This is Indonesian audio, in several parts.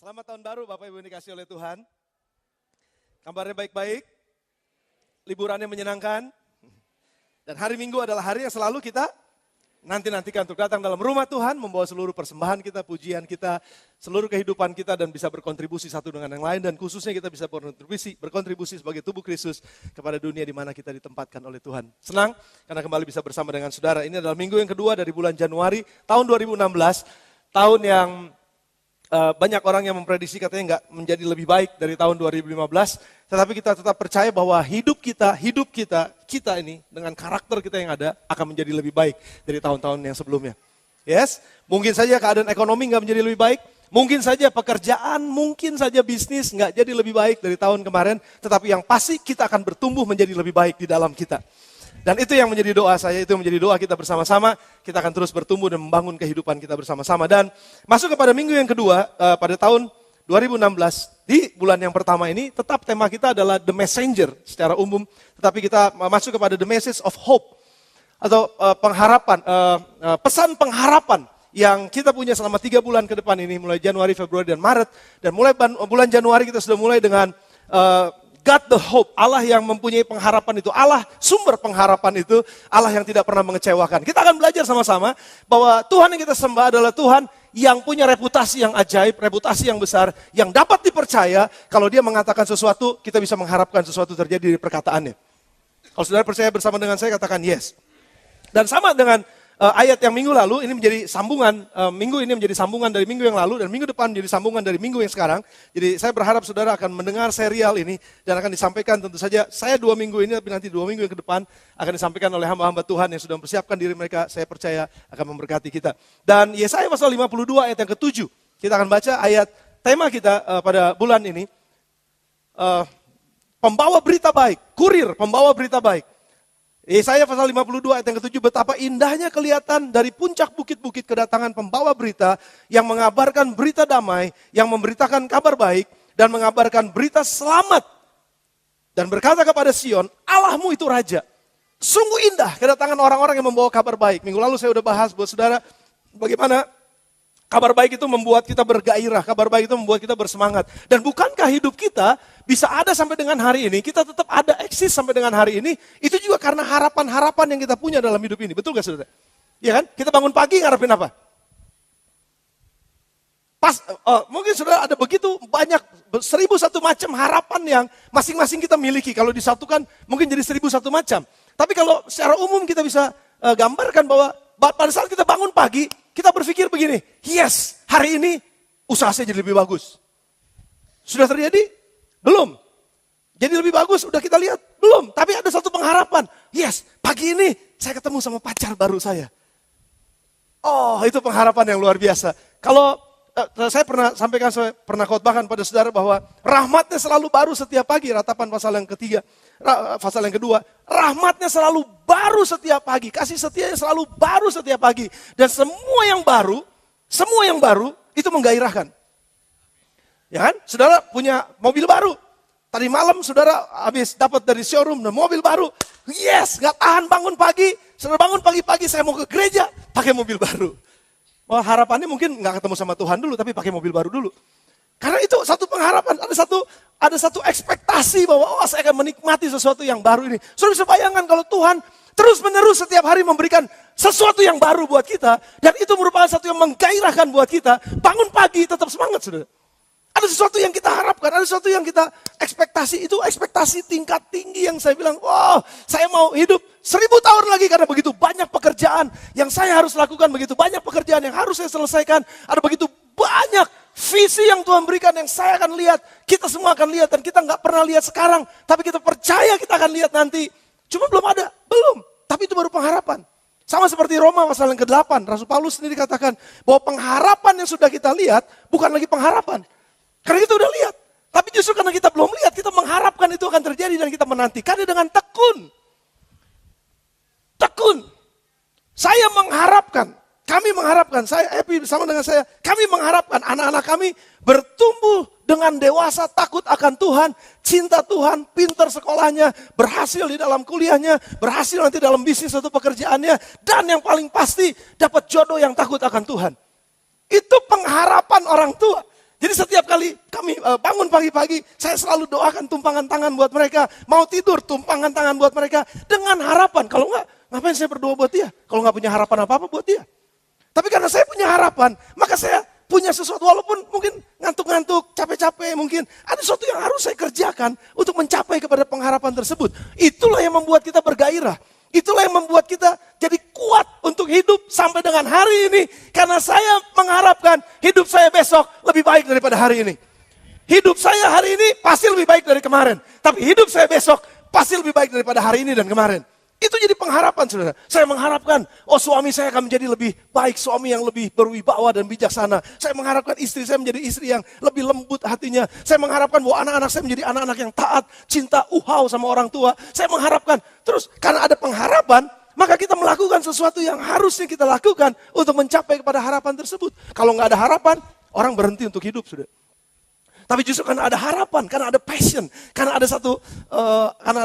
Selamat tahun baru Bapak Ibu yang dikasihi oleh Tuhan. Kabarnya baik-baik, liburannya menyenangkan. Dan hari Minggu adalah hari yang selalu kita nanti-nantikan untuk datang dalam rumah Tuhan, membawa seluruh persembahan kita, pujian kita, seluruh kehidupan kita dan bisa berkontribusi satu dengan yang lain. Dan khususnya kita bisa berkontribusi sebagai tubuh Kristus kepada dunia di mana kita ditempatkan oleh Tuhan. Senang karena kembali bisa bersama dengan saudara. Ini adalah minggu yang kedua dari bulan Januari tahun 2016, tahun yang banyak orang yang memprediksi katanya nggak menjadi lebih baik dari tahun 2015. Tetapi kita tetap percaya bahwa hidup kita ini dengan karakter kita yang ada akan menjadi lebih baik dari tahun-tahun yang sebelumnya. Yes, mungkin saja keadaan ekonomi nggak menjadi lebih baik. Mungkin saja pekerjaan, mungkin saja bisnis nggak jadi lebih baik dari tahun kemarin. Tetapi yang pasti kita akan bertumbuh menjadi lebih baik di dalam kita. Dan itu yang menjadi doa saya, itu yang menjadi doa kita bersama-sama. Kita akan terus bertumbuh dan membangun kehidupan kita bersama-sama. Dan masuk kepada minggu yang kedua, pada tahun 2016, di bulan yang pertama ini, tetap tema kita adalah The Messenger secara umum. Tetapi kita masuk kepada The Message of Hope, atau pengharapan, pesan pengharapan yang kita punya selama 3 bulan ke depan ini, mulai Januari, Februari, dan Maret. Dan mulai bulan Januari kita sudah mulai dengan God the Hope, Allah yang mempunyai pengharapan itu, Allah sumber pengharapan itu, Allah yang tidak pernah mengecewakan. Kita akan belajar sama-sama bahwa Tuhan yang kita sembah adalah Tuhan yang punya reputasi yang ajaib, reputasi yang besar, yang dapat dipercaya. Kalau dia mengatakan sesuatu, kita bisa mengharapkan sesuatu terjadi di perkataannya. Kalau saudara percaya bersama dengan saya, katakan yes. Dan sama dengan ayat yang minggu lalu, ini menjadi sambungan, minggu ini menjadi sambungan dari minggu yang lalu, dan minggu depan menjadi sambungan dari minggu yang sekarang. Jadi saya berharap saudara akan mendengar serial ini, dan akan disampaikan tentu saja, saya 2 minggu ini, tapi nanti 2 minggu yang ke depan, akan disampaikan oleh hamba-hamba Tuhan yang sudah mempersiapkan diri mereka, saya percaya akan memberkati kita. Dan Yesaya pasal 52 ayat yang ke-7, kita akan baca ayat tema kita pada bulan ini, pembawa berita baik, kurir pembawa berita baik. Yesaya pasal 52 ayat yang ke-7, betapa indahnya kelihatan dari puncak bukit-bukit kedatangan pembawa berita yang mengabarkan berita damai, yang memberitakan kabar baik dan mengabarkan berita selamat. Dan berkata kepada Sion, Allahmu itu Raja. Sungguh indah kedatangan orang-orang yang membawa kabar baik. Minggu lalu saya sudah bahas buat saudara bagaimana kabar baik itu membuat kita bergairah, kabar baik itu membuat kita bersemangat. Dan bukankah hidup kita bisa ada sampai dengan hari ini, kita tetap ada eksis sampai dengan hari ini, itu juga karena harapan-harapan yang kita punya dalam hidup ini. Betul gak saudara? Iya kan? Kita bangun pagi ngarepin apa? Mungkin saudara ada begitu banyak, 1001 macam harapan yang masing-masing kita miliki. Kalau disatukan mungkin jadi 1001 macam. Tapi kalau secara umum kita bisa gambarkan bahwa pada saat kita bangun pagi, kita berpikir begini, yes, hari ini usaha saya jadi lebih bagus. Sudah terjadi? Belum. Jadi lebih bagus, udah kita lihat? Belum. Tapi ada satu pengharapan. Yes, pagi ini saya ketemu sama pacar baru saya. Oh, itu pengharapan yang luar biasa. Kalau saya pernah khotbahkan pada saudara bahwa rahmatnya selalu baru setiap pagi. Ratapan pasal yang ketiga, pasal yang kedua. Rahmatnya selalu baru setiap pagi. Kasih setianya selalu baru setiap pagi. Dan semua yang baru itu menggairahkan. Ya kan? Saudara punya mobil baru. Tadi malam saudara habis dapat dari showroom mobil baru. Yes, gak tahan bangun pagi. Saudara bangun pagi-pagi saya mau ke gereja pakai mobil baru. Wah, harapannya mungkin gak ketemu sama Tuhan dulu, tapi pakai mobil baru dulu. Karena itu satu pengharapan, ada satu ekspektasi bahwa saya akan menikmati sesuatu yang baru ini. Saudara bisa bayangkan kalau Tuhan terus-menerus setiap hari memberikan sesuatu yang baru buat kita. Dan itu merupakan sesuatu yang menggairahkan buat kita. Bangun pagi tetap semangat saudara. Ada sesuatu yang kita harapkan, ada sesuatu yang kita ekspektasi. Itu ekspektasi tingkat tinggi yang saya bilang, wow, saya mau hidup 1000 tahun lagi karena begitu banyak pekerjaan yang saya harus lakukan, begitu banyak pekerjaan yang harus saya selesaikan. Ada begitu banyak visi yang Tuhan berikan yang saya akan lihat, kita semua akan lihat dan kita nggak pernah lihat sekarang, tapi kita percaya kita akan lihat nanti. Cuma belum ada, tapi itu baru pengharapan. Sama seperti Roma pasal yang ke-8, Rasul Paulus sendiri katakan bahwa pengharapan yang sudah kita lihat bukan lagi pengharapan. Karena kita udah lihat. Tapi justru karena kita belum lihat, kita mengharapkan itu akan terjadi dan kita menantikannya dengan tekun. Tekun. Saya mengharapkan, kami mengharapkan, saya happy bersama dengan saya, kami mengharapkan anak-anak kami bertumbuh dengan dewasa, takut akan Tuhan, cinta Tuhan, pintar sekolahnya, berhasil di dalam kuliahnya, berhasil nanti dalam bisnis atau pekerjaannya, dan yang paling pasti dapat jodoh yang takut akan Tuhan. Itu pengharapan orang tua. Jadi setiap kali kami bangun pagi-pagi, saya selalu doakan tumpangan tangan buat mereka. Mau tidur, tumpangan tangan buat mereka. Dengan harapan, kalau enggak, ngapain saya berdoa buat dia? Kalau enggak punya harapan apa-apa buat dia. Tapi karena saya punya harapan, maka saya punya sesuatu. Walaupun mungkin ngantuk-ngantuk, capek-capek mungkin. Ada sesuatu yang harus saya kerjakan untuk mencapai kepada pengharapan tersebut. Itulah yang membuat kita bergairah. Itulah yang membuat kita jadi kuat untuk hidup sampai dengan hari ini. Karena saya mengharapkan hidup saya besok lebih baik daripada hari ini. Hidup saya hari ini pasti lebih baik dari kemarin. Tapi hidup saya besok pasti lebih baik daripada hari ini dan kemarin. Itu jadi pengharapan, saudara. Saya mengharapkan, suami saya akan menjadi lebih baik, suami yang lebih berwibawa dan bijaksana. Saya mengharapkan istri saya menjadi istri yang lebih lembut hatinya. Saya mengharapkan bahwa anak-anak saya menjadi anak-anak yang taat, cinta, sama orang tua. Saya mengharapkan, terus karena ada pengharapan, maka kita melakukan sesuatu yang harusnya kita lakukan untuk mencapai kepada harapan tersebut. Kalau nggak ada harapan, orang berhenti untuk hidup, saudara. Tapi justru karena ada harapan, karena ada passion, karena ada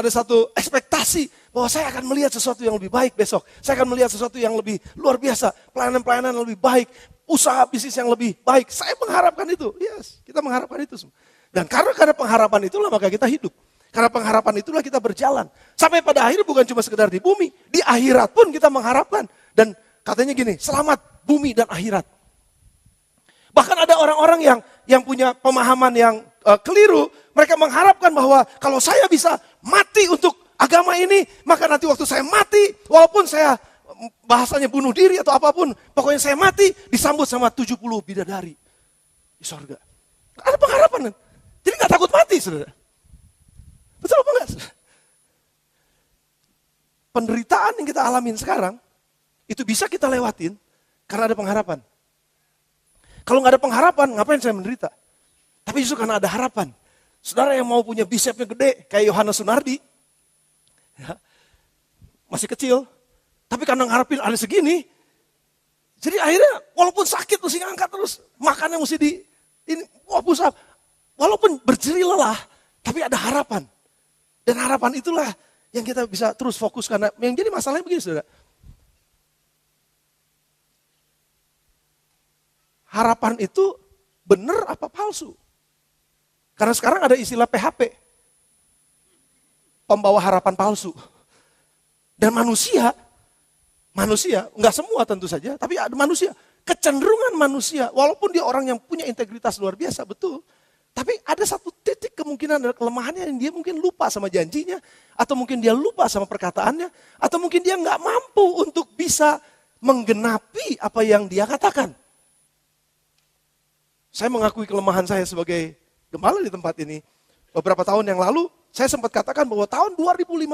satu ekspektasi bahwa saya akan melihat sesuatu yang lebih baik besok. Saya akan melihat sesuatu yang lebih luar biasa, pelayanan-pelayanan yang lebih baik, usaha bisnis yang lebih baik. Saya mengharapkan itu, yes, kita mengharapkan itu semua. Dan karena pengharapan itulah maka kita hidup. Karena pengharapan itulah kita berjalan. Sampai pada akhir bukan cuma sekedar di bumi, di akhirat pun kita mengharapkan. Dan katanya gini, selamat bumi dan akhirat. Bahkan ada orang-orang yang punya pemahaman yang keliru. Mereka mengharapkan bahwa kalau saya bisa mati untuk agama ini, maka nanti waktu saya mati, walaupun saya bahasanya bunuh diri atau apapun, pokoknya saya mati disambut sama 70 bidadari di sorga. Ada pengharapan. Jadi gak takut mati, saudara. Betul apa enggak? Penderitaan yang kita alamin sekarang, itu bisa kita lewatin karena ada pengharapan. Kalau nggak ada pengharapan, ngapain saya menderita? Tapi justru karena ada harapan. Saudara yang mau punya bisepnya gede, kayak Yohanes Sunardi, ya, masih kecil, tapi karena ngarepin ada segini, jadi akhirnya walaupun sakit mesti ngangkat terus, makannya mesti pusat. Walaupun berjeri lelah, tapi ada harapan. Dan harapan itulah yang kita bisa terus fokus, karena yang jadi masalahnya begini, saudara. Harapan itu benar apa palsu? Karena sekarang ada istilah PHP. Pembawa harapan palsu. Dan manusia, enggak semua tentu saja, tapi ada manusia. Kecenderungan manusia, walaupun dia orang yang punya integritas luar biasa, betul. Tapi ada satu titik kemungkinan ada kelemahannya yang dia mungkin lupa sama janjinya. Atau mungkin dia lupa sama perkataannya. Atau mungkin dia nggak mampu untuk bisa menggenapi apa yang dia katakan. Saya mengakui kelemahan saya sebagai gembala di tempat ini. Beberapa tahun yang lalu, saya sempat katakan bahwa tahun 2015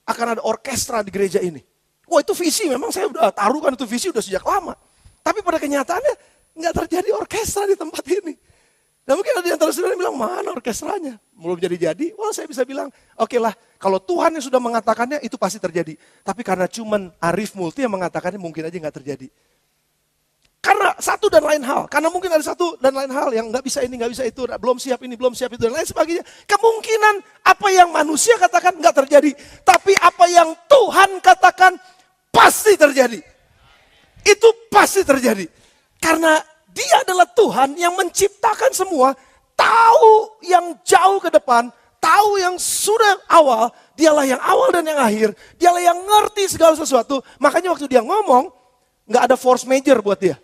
akan ada orkestra di gereja ini. Wah, itu visi, memang saya udah taruhkan itu visi udah sejak lama. Tapi pada kenyataannya nggak terjadi orkestra di tempat ini. Dan mungkin ada di antara saudara yang bilang, mana orkestranya? Belum jadi-jadi. Wah, saya bisa bilang, oke lah, kalau Tuhan yang sudah mengatakannya itu pasti terjadi. Tapi karena cuman Arif Multi yang mengatakannya mungkin aja nggak terjadi. Karena satu dan lain hal, karena mungkin ada satu dan lain hal yang nggak bisa ini, nggak bisa itu, belum siap ini, belum siap itu, dan lain sebagainya. Kemungkinan apa yang manusia katakan nggak terjadi, tapi apa yang Tuhan katakan pasti terjadi. Itu pasti terjadi. Karena Dia adalah Tuhan yang menciptakan semua, tahu yang jauh ke depan, tahu yang sudah awal, Dialah yang awal dan yang akhir, Dialah yang ngerti segala sesuatu. Makanya waktu Dia ngomong, nggak ada force major buat Dia.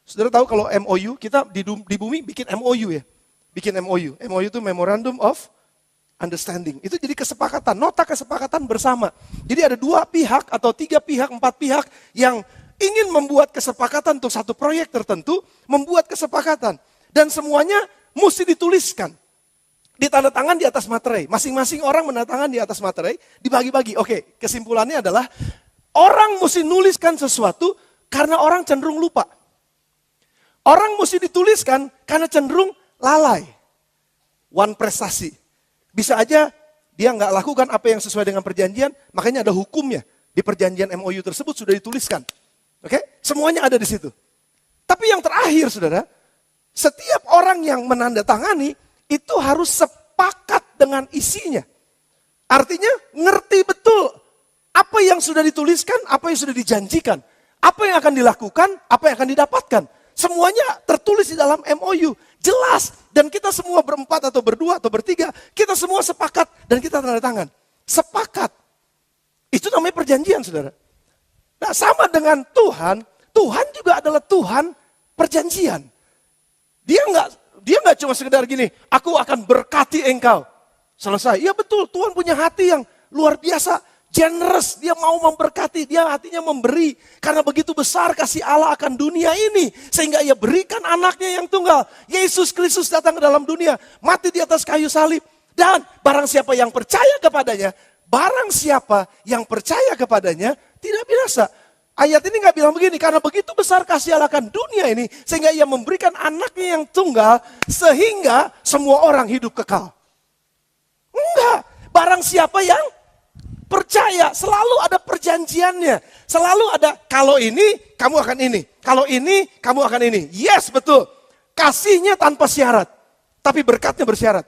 Saudara tahu kalau MOU, kita di bumi bikin MOU ya. Bikin MOU. MOU itu Memorandum of Understanding. Itu jadi kesepakatan, nota kesepakatan bersama. Jadi ada 2 pihak atau 3 pihak, 4 pihak yang ingin membuat kesepakatan untuk satu proyek tertentu, membuat kesepakatan. Dan semuanya mesti dituliskan. Ditandatangan di atas materai. Masing-masing orang menandatangan di atas materai, dibagi-bagi. Oke, kesimpulannya adalah orang mesti nuliskan sesuatu karena orang cenderung lupa. Orang mesti dituliskan karena cenderung lalai. One prestasi. Bisa aja dia nggak lakukan apa yang sesuai dengan perjanjian, makanya ada hukumnya. Di perjanjian MOU tersebut sudah dituliskan. Oke? Semuanya ada di situ. Tapi yang terakhir, saudara, setiap orang yang menandatangani itu harus sepakat dengan isinya. Artinya ngerti betul apa yang sudah dituliskan, apa yang sudah dijanjikan. Apa yang akan dilakukan, apa yang akan didapatkan. Semuanya tertulis di dalam MOU. Jelas. Dan kita semua berempat atau berdua atau bertiga, kita semua sepakat dan kita tanda tangan. Sepakat. Itu namanya perjanjian, saudara. Nah, sama dengan Tuhan, Tuhan juga adalah Tuhan perjanjian. Dia nggak cuma sekedar gini, aku akan berkati engkau. Selesai. Ya betul, Tuhan punya hati yang luar biasa. Generous, dia mau memberkati, dia hatinya memberi. Karena begitu besar kasih Allah akan dunia ini. Sehingga ia berikan anaknya yang tunggal. Yesus Kristus datang ke dalam dunia. Mati di atas kayu salib. Dan barang siapa yang percaya kepadanya. Barang siapa yang percaya kepadanya tidak binasa. Ayat ini gak bilang begini. Karena begitu besar kasih Allah akan dunia ini. Sehingga ia memberikan anaknya yang tunggal. Sehingga semua orang hidup kekal. Enggak. Barang siapa yang percaya, selalu ada perjanjiannya. Selalu ada, kalau ini, kamu akan ini. Kalau ini, kamu akan ini. Yes, betul. Kasihnya tanpa syarat. Tapi berkatnya bersyarat.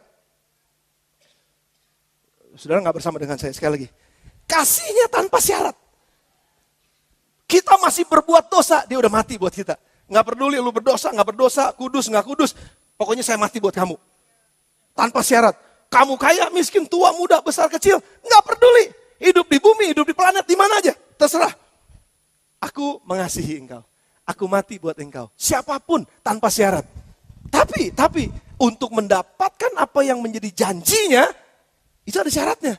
Saudara gak bersama dengan saya sekali lagi. Kasihnya tanpa syarat. Kita masih berbuat dosa, dia udah mati buat kita. Gak peduli lu berdosa, gak berdosa, kudus, gak kudus. Pokoknya saya mati buat kamu. Tanpa syarat. Kamu kaya, miskin, tua, muda, besar, kecil. Gak peduli. Hidup di bumi, hidup di planet, di mana aja. Terserah. Aku mengasihi engkau. Aku mati buat engkau. Siapapun tanpa syarat. Tapi untuk mendapatkan apa yang menjadi janjinya, itu ada syaratnya.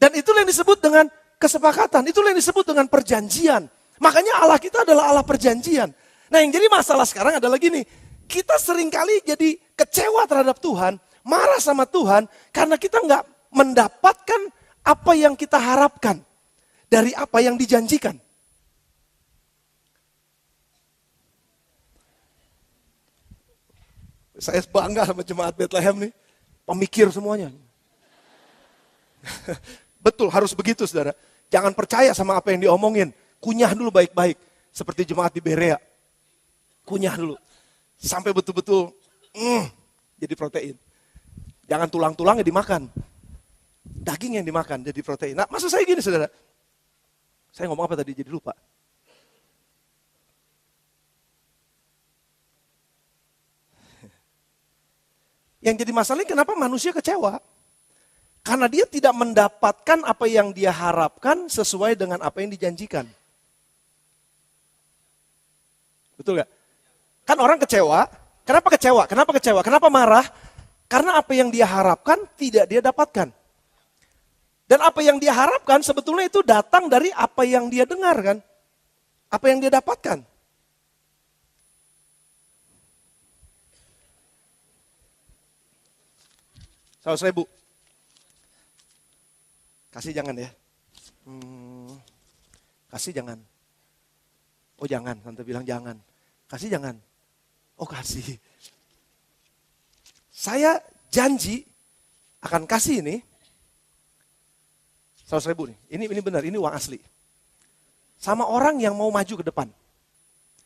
Dan itulah yang disebut dengan kesepakatan. Itulah yang disebut dengan perjanjian. Makanya Allah kita adalah Allah perjanjian. Nah yang jadi masalah sekarang adalah gini. Kita seringkali jadi kecewa terhadap Tuhan. Marah sama Tuhan. Karena kita nggak mendapatkan apa yang kita harapkan dari apa yang dijanjikan. Saya bangga sama jemaat Bethlehem nih, pemikir semuanya. Betul, harus begitu saudara. Jangan percaya sama apa yang diomongin. Kunyah dulu baik-baik, seperti jemaat di Berea. Kunyah dulu, sampai betul-betul jadi protein. Jangan tulang-tulangnya dimakan. Daging yang dimakan jadi protein. Nah maksud saya gini saudara. Saya ngomong apa tadi jadi lupa. Yang jadi masalahnya kenapa manusia kecewa? Karena dia tidak mendapatkan apa yang dia harapkan sesuai dengan apa yang dijanjikan. Betul gak? Kan orang kecewa. Kenapa kecewa? Kenapa kecewa? Kenapa marah? Karena apa yang dia harapkan tidak dia dapatkan. Dan apa yang dia harapkan sebetulnya itu datang dari apa yang dia dengar kan. Apa yang dia dapatkan. Rp100.000. Kasih jangan ya. Kasih jangan. Oh jangan, tante bilang jangan. Kasih jangan. Oh kasih. Saya janji akan kasih ini. 100.000 nih, ini benar, ini uang asli. Sama orang yang mau maju ke depan.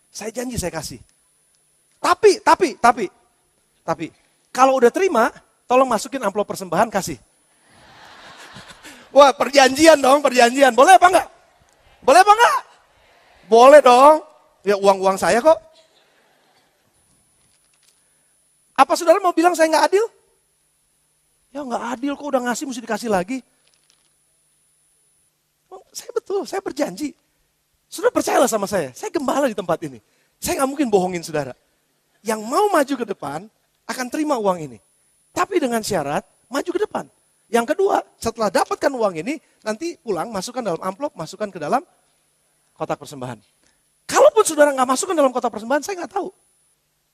Saya janji saya kasih. Tapi, kalau udah terima, tolong masukin amplop persembahan kasih. Wah perjanjian dong, perjanjian. Boleh apa enggak? Boleh apa enggak? Boleh dong. Ya uang-uang saya kok. Apa saudara mau bilang saya nggak adil? Ya nggak adil kok udah ngasih mesti dikasih lagi. Saya betul, saya berjanji. Saudara percayalah sama saya gembala di tempat ini. Saya nggak mungkin bohongin saudara. Yang mau maju ke depan akan terima uang ini. Tapi dengan syarat maju ke depan. Yang kedua, setelah dapatkan uang ini, nanti pulang masukkan dalam amplop, masukkan ke dalam kotak persembahan. Kalaupun saudara nggak masukkan dalam kotak persembahan, saya nggak tahu.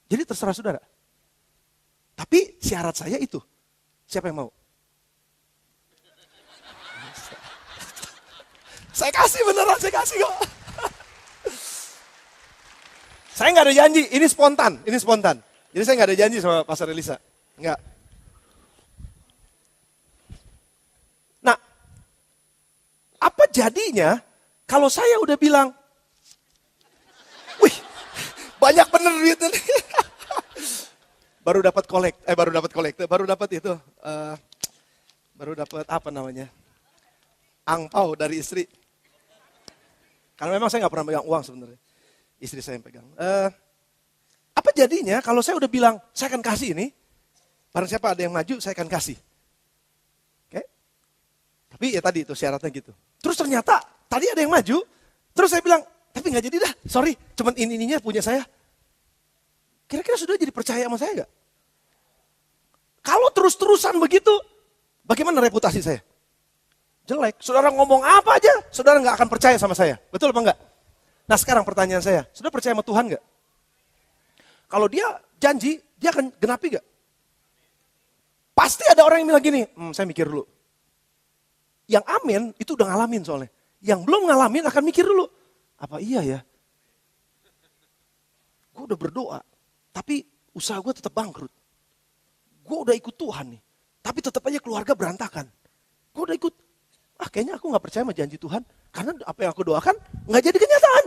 Jadi terserah saudara. Tapi syarat saya itu. Siapa yang mau? Saya kasih beneran, saya kasih kok. Saya nggak ada janji, ini spontan. Jadi saya nggak ada janji sama Pastor Elisa, nggak. Nah, apa jadinya kalau saya udah bilang, wih, banyak bener duitnya nih. baru dapat apa namanya, angpau dari istri. Karena memang saya nggak pernah pegang uang sebenarnya. Istri saya yang pegang. Apa jadinya kalau saya udah bilang, saya akan kasih ini, barang siapa ada yang maju, saya akan kasih. Oke? Tapi ya tadi itu syaratnya gitu. Terus ternyata tadi ada yang maju, terus saya bilang, tapi nggak jadi dah, sorry, cuman ininya punya saya. Kira-kira sudah jadi percaya sama saya nggak? Kalau terus-terusan begitu, bagaimana reputasi saya? Jelek. Saudara ngomong apa aja, saudara nggak akan percaya sama saya. Betul apa enggak? Nah sekarang pertanyaan saya, saudara percaya sama Tuhan nggak? Kalau dia janji, dia akan genapi nggak? Pasti ada orang yang bilang gini, saya mikir dulu. Yang amin itu udah ngalamin soalnya. Yang belum ngalamin akan mikir dulu. Apa iya ya? Gue udah berdoa, tapi usaha gue tetap bangkrut. Gue udah ikut Tuhan nih, tapi tetap aja keluarga berantakan. Gue udah ikut, kayaknya aku gak percaya sama janji Tuhan. Karena apa yang aku doakan gak jadi kenyataan.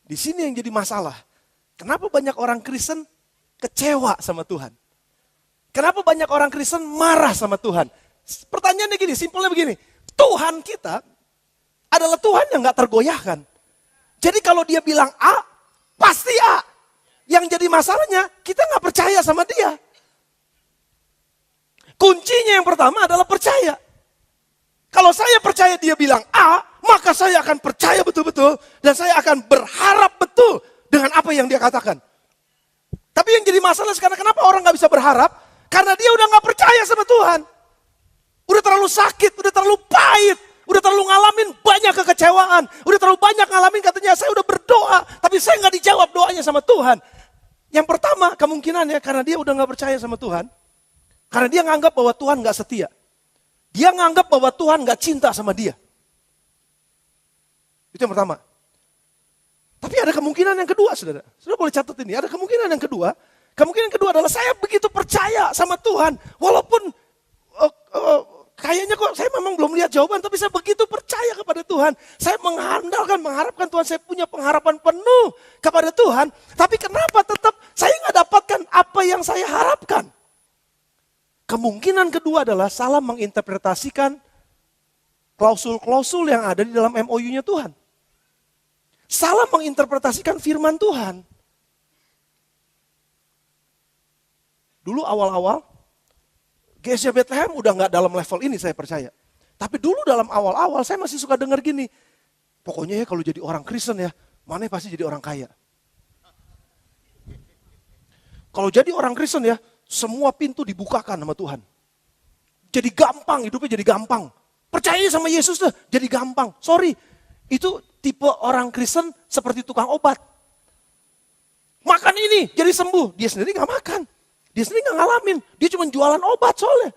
Di sini yang jadi masalah. Kenapa banyak orang Kristen kecewa sama Tuhan? Kenapa banyak orang Kristen marah sama Tuhan? Pertanyaannya gini, simpelnya begini. Tuhan kita adalah Tuhan yang gak tergoyahkan. Jadi kalau dia bilang A, pasti A. Yang jadi masalahnya, kita gak percaya sama dia. Kuncinya yang pertama adalah percaya. Kalau saya percaya dia bilang A, maka saya akan percaya betul-betul. Dan saya akan berharap betul dengan apa yang dia katakan. Tapi yang jadi masalah sekarang, kenapa orang gak bisa berharap? Karena dia udah gak percaya sama Tuhan. Udah terlalu sakit, udah terlalu pahit. Udah terlalu ngalamin banyak kekecewaan. Udah terlalu banyak ngalamin katanya saya udah berdoa. Tapi saya gak dijawab doanya sama Tuhan. Yang pertama kemungkinannya karena dia udah gak percaya sama Tuhan. Karena dia nganggap bahwa Tuhan gak setia. Dia nganggap bahwa Tuhan gak cinta sama dia. Itu yang pertama. Tapi ada kemungkinan yang kedua, saudara. Saudara boleh catat ini, ada kemungkinan yang kedua. Kemungkinan yang kedua adalah saya begitu percaya sama Tuhan. Walaupun kayaknya kok saya memang belum lihat jawaban, tapi saya begitu percaya kepada Tuhan. Saya mengharapkan Tuhan, saya punya pengharapan penuh kepada Tuhan. Tapi kenapa tetap saya nggak dapatkan apa yang saya harapkan? Kemungkinan kedua adalah salah menginterpretasikan klausul-klausul yang ada di dalam MOU-nya Tuhan. Salah menginterpretasikan firman Tuhan. Dulu awal-awal, GSJ Bethlehem udah gak dalam level ini saya percaya. Tapi dulu dalam awal-awal saya masih suka dengar gini. Pokoknya ya kalau jadi orang Kristen ya, mana pasti jadi orang kaya. Kalau jadi orang Kristen ya, semua pintu dibukakan sama Tuhan. Jadi gampang, hidupnya jadi gampang. Percaya sama Yesus tuh, jadi gampang. Sorry, itu tipe orang Kristen seperti tukang obat. Makan ini, jadi sembuh. Dia sendiri gak makan. Dia sendiri gak ngalamin. Dia cuma jualan obat soalnya.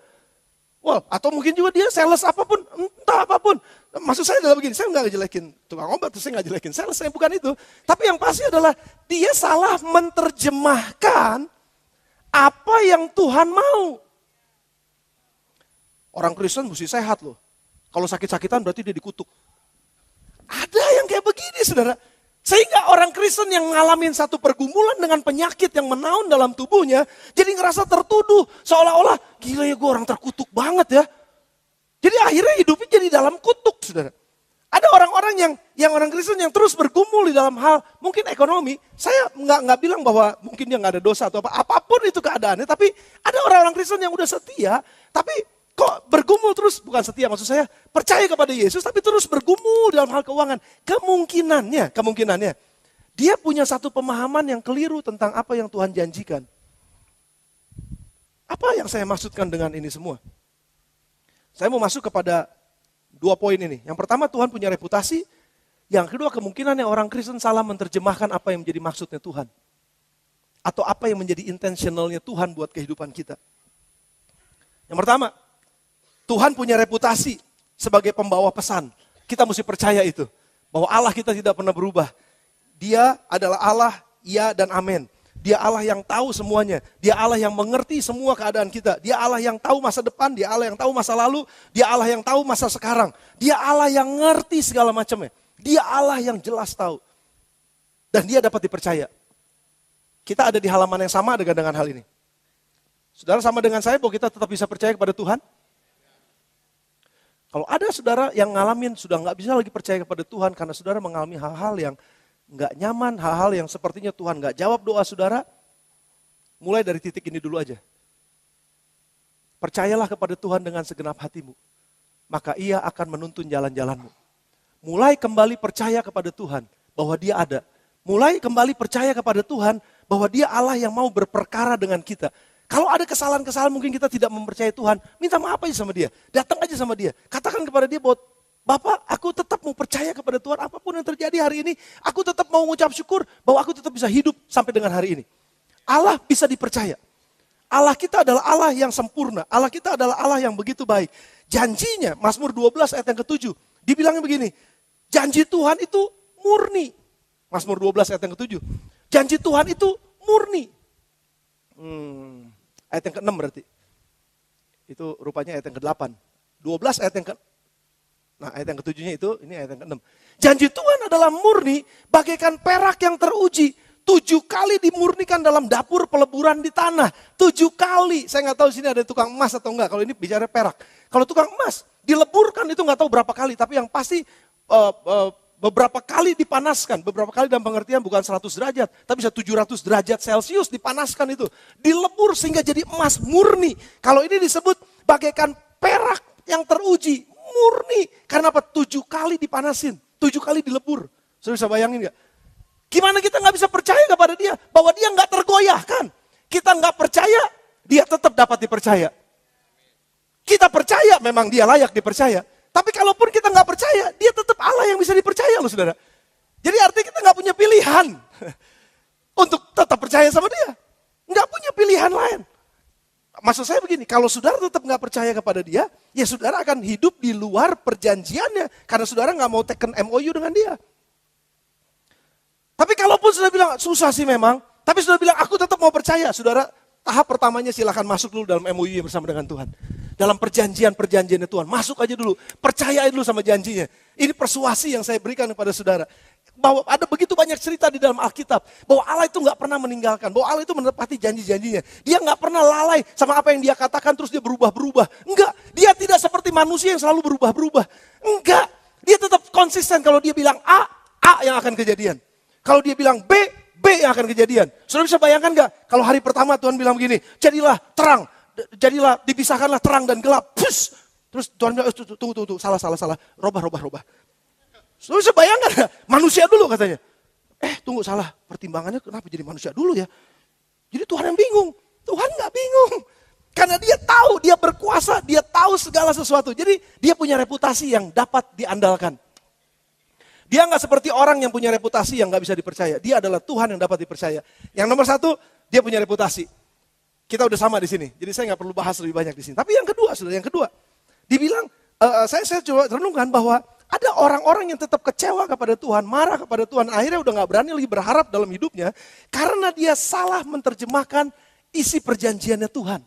Well, atau mungkin juga dia sales apapun, entah apapun. Maksud saya adalah begini, saya gak ngejelekin tukang obat, saya gak jelekin sales, saya bukan itu. Tapi yang pasti adalah dia salah menerjemahkan apa yang Tuhan mau. Orang Kristen mesti sehat loh. Kalau sakit-sakitan berarti dia dikutuk. Ada yang kayak begini saudara. Sehingga orang Kristen yang ngalamin satu pergumulan dengan penyakit yang menaun dalam tubuhnya. Jadi ngerasa tertuduh. Seolah-olah gila ya gue orang terkutuk banget ya. Jadi akhirnya hidupnya jadi dalam kutuk saudara. Ada orang-orang yang orang Kristen yang terus bergumul di dalam hal mungkin ekonomi. Saya nggak bilang bahwa mungkin dia nggak ada dosa atau apapun itu keadaannya. Tapi ada orang-orang Kristen yang udah setia, tapi kok bergumul terus, bukan setia maksud saya, percaya kepada Yesus tapi terus bergumul dalam hal keuangan. Kemungkinannya dia punya satu pemahaman yang keliru tentang apa yang Tuhan janjikan. Apa yang saya maksudkan dengan ini semua? Saya mau masuk kepada 2 poin ini. Yang pertama Tuhan punya reputasi. Yang kedua kemungkinan yang orang Kristen salah menerjemahkan apa yang menjadi maksudnya Tuhan. Atau apa yang menjadi intentionalnya Tuhan buat kehidupan kita. Yang pertama, Tuhan punya reputasi sebagai pembawa pesan. Kita mesti percaya itu. Bahwa Allah kita tidak pernah berubah. Dia adalah Allah, ya dan amin. Dia Allah yang tahu semuanya. Dia Allah yang mengerti semua keadaan kita. Dia Allah yang tahu masa depan. Dia Allah yang tahu masa lalu. Dia Allah yang tahu masa sekarang. Dia Allah yang ngerti segala macamnya. Dia Allah yang jelas tahu. Dan dia dapat dipercaya. Kita ada di halaman yang sama dengan hal ini. Saudara sama dengan saya bahwa kita tetap bisa percaya kepada Tuhan. Kalau ada saudara yang ngalamin sudah nggak bisa lagi percaya kepada Tuhan karena saudara mengalami hal-hal yang nggak nyaman, hal-hal yang sepertinya Tuhan nggak jawab doa saudara, mulai dari titik ini dulu aja. Percayalah kepada Tuhan dengan segenap hatimu, maka Ia akan menuntun jalan-jalanmu. Mulai kembali percaya kepada Tuhan bahwa Dia ada. Mulai kembali percaya kepada Tuhan bahwa Dia Allah yang mau berperkara dengan kita. Kalau ada kesalahan-kesalahan mungkin kita tidak mempercayai Tuhan, minta maaf aja sama Dia. Datang aja sama Dia. Katakan kepada Dia bahwa, Bapak, aku tetap mau percaya kepada Tuhan. Apapun yang terjadi hari ini, aku tetap mau mengucap syukur bahwa aku tetap bisa hidup sampai dengan hari ini. Allah bisa dipercaya. Allah kita adalah Allah yang sempurna. Allah kita adalah Allah yang begitu baik. Janjinya, Mazmur 12 ayat yang ke-7. Dibilangnya begini, janji Tuhan itu murni. Mazmur 12 ayat yang ke-7. Janji Tuhan itu murni. Ayat yang ke-6 berarti. Itu rupanya ayat yang ke-8. 12 ayat yang ke... Nah ayat yang ke-7-nya itu, ini ayat yang ke-6. Janji Tuhan adalah murni bagaikan perak yang teruji. 7 kali dimurnikan dalam dapur peleburan di tanah. 7 kali. Saya nggak tahu sini ada tukang emas atau enggak. Kalau ini bicara perak. Kalau tukang emas dileburkan itu nggak tahu berapa kali. Tapi yang pasti beberapa kali dipanaskan. Beberapa kali dalam pengertian bukan 100 derajat. Tapi bisa 700 derajat Celcius dipanaskan itu. Dilebur sehingga jadi emas murni. Kalau ini disebut bagaikan perak yang teruji. Murni. Karena apa? 7 kali dipanasin. 7 kali dilebur. Sudah bisa bayangin nggak? Gimana kita nggak bisa percaya kepada Dia? Bahwa Dia nggak tergoyahkan. Kita nggak percaya, Dia tetap dapat dipercaya. Kita percaya memang Dia layak dipercaya. Tapi kalaupun kita nggak percaya, Dia tetap Allah yang bisa dipercaya loh saudara. Jadi artinya kita nggak punya pilihan untuk tetap percaya sama Dia. Nggak punya pilihan lain. Maksud saya begini, kalau saudara tetap nggak percaya kepada Dia, ya saudara akan hidup di luar perjanjiannya. Karena saudara nggak mau teken MOU dengan Dia. Tapi kalaupun sudah bilang, susah sih memang. Tapi sudah bilang, aku tetap mau percaya. Saudara, tahap pertamanya silahkan masuk dulu dalam MOU yang bersama dengan Tuhan. Dalam perjanjiannya Tuhan. Masuk aja dulu. Percaya dulu sama janjinya. Ini persuasi yang saya berikan kepada saudara. Bahwa ada begitu banyak cerita di dalam Alkitab. Bahwa Allah itu gak pernah meninggalkan. Bahwa Allah itu menepati janji-janjinya. Dia gak pernah lalai sama apa yang Dia katakan terus Dia berubah-berubah. Enggak. Dia tidak seperti manusia yang selalu berubah-berubah. Enggak. Dia tetap konsisten kalau Dia bilang A yang akan kejadian. Kalau Dia bilang B yang akan kejadian. Saudara bisa bayangkan gak? Kalau hari pertama Tuhan bilang begini, jadilah terang, dipisahkanlah terang dan gelap. Push. Terus Tuhan bilang, tunggu, salah, robah. Saudara bisa bayangkan gak? Manusia dulu katanya. Tunggu, salah, pertimbangannya kenapa jadi manusia dulu ya? Jadi Tuhan yang bingung. Tuhan gak bingung. Karena Dia tahu, Dia berkuasa, Dia tahu segala sesuatu. Jadi Dia punya reputasi yang dapat diandalkan. Dia nggak seperti orang yang punya reputasi yang nggak bisa dipercaya. Dia adalah Tuhan yang dapat dipercaya. Yang nomor 1, Dia punya reputasi. Kita udah sama di sini. Jadi saya nggak perlu bahas lebih banyak di sini. Tapi yang kedua, dibilang, saya coba renungkan bahwa ada orang-orang yang tetap kecewa kepada Tuhan, marah kepada Tuhan. Akhirnya udah nggak berani lagi berharap dalam hidupnya. Karena dia salah menerjemahkan isi perjanjiannya Tuhan.